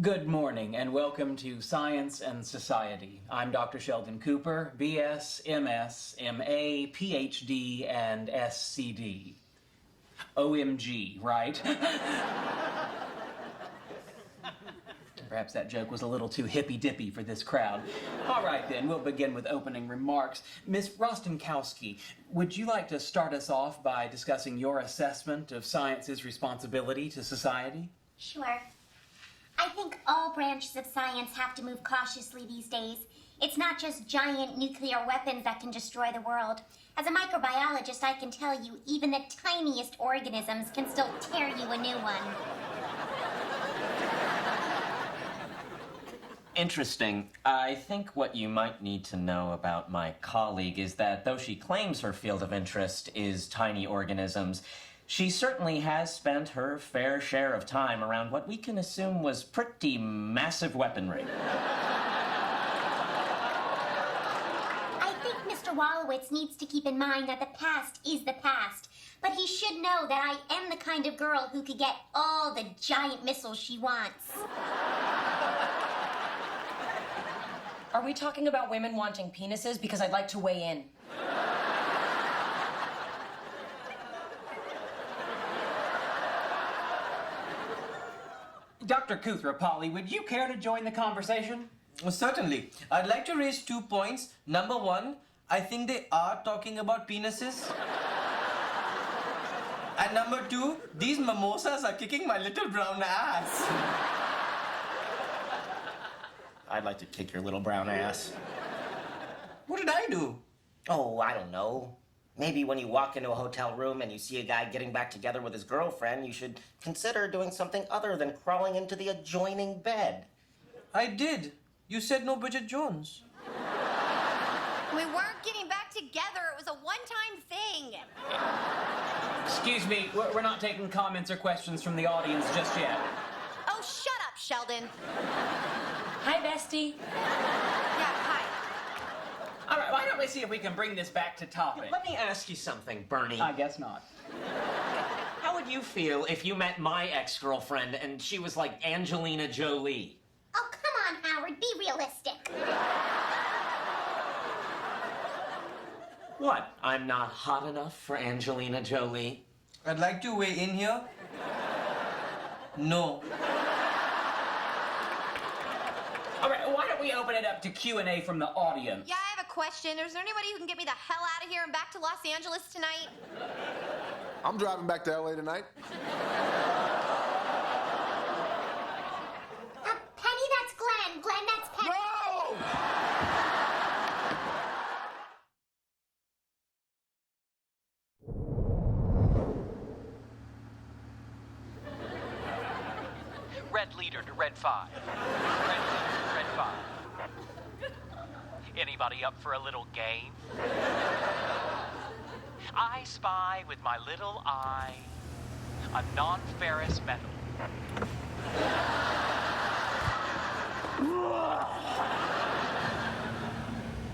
Good morning and welcome to Science and Society. I'm Dr. Sheldon Cooper, BS, MS, MA, PhD, and SCD. OMG, right? Perhaps that joke was a little too hippy-dippy for this crowd. All right then, we'll begin with opening remarks. Ms. Rostenkowski, would you like to start us off by discussing your assessment of science's responsibility to society? Sure. I think all branches of science have to move cautiously these days. It's not just giant nuclear weapons that can destroy the world. As a microbiologist, I can tell you, even the tiniest organisms can still tear you a new one. Interesting. I think what you might need to know about my colleague is that though she claims her field of interest is tiny organisms, she certainly has spent her fair share of time around what we can assume was pretty massive weaponry. I think Mr. Wolowitz needs to keep in mind that the past is the past. But he should know that I am the kind of girl who could get all the giant missiles she wants. Are we talking about women wanting penises? Because I'd like to weigh in. Dr. Koothrappali, would you care to join the conversation? Certainly. I'd like to raise 2 points. Number one, I think they are talking about penises. And number two, these mimosas are kicking my little brown ass. I'd like to kick your little brown ass. What did I do? Oh, I don't know. Maybe when you walk into a hotel room and you see a guy getting back together with his girlfriend, you should consider doing something other than crawling into the adjoining bed. I did. You said no Bridget Jones. We weren't getting back together. It was a one-time thing. Excuse me, we're not taking comments or questions from the audience just yet. Oh, shut up, Sheldon. Hi, bestie. Yeah, hi. All right, why don't we see if we can bring this back to topic? Let me ask you something, Bernie. I guess not. How would you feel if you met my ex-girlfriend and she was like Angelina Jolie? Oh, come on, Howard, be realistic. What? I'm not hot enough for Angelina Jolie? I'd like to weigh in here. No. All right, why don't we open it up to Q&A from the audience? Yeah, I have a question. Is there anybody who can get me the hell out of here and back to Los Angeles tonight? I'm driving back to LA tonight. Penny, that's Glenn. Glenn, that's Penny. No! Red leader to red 5. Red leader to red 5. Anybody up for a little game? I spy with my little eye a non-ferrous metal.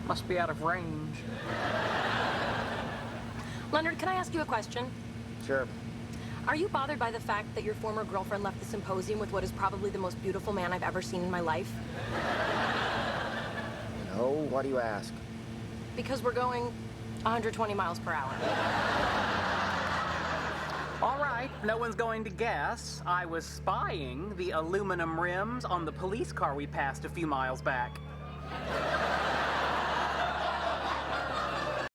Must be out of range. Leonard, can I ask you a question? Sure. Are you bothered by the fact that your former girlfriend left the symposium with what is probably the most beautiful man I've ever seen in my life? No, why do you ask? Because we're going 120 miles per hour. All right, no one's going to guess. I was spying the aluminum rims on the police car we passed a few miles back.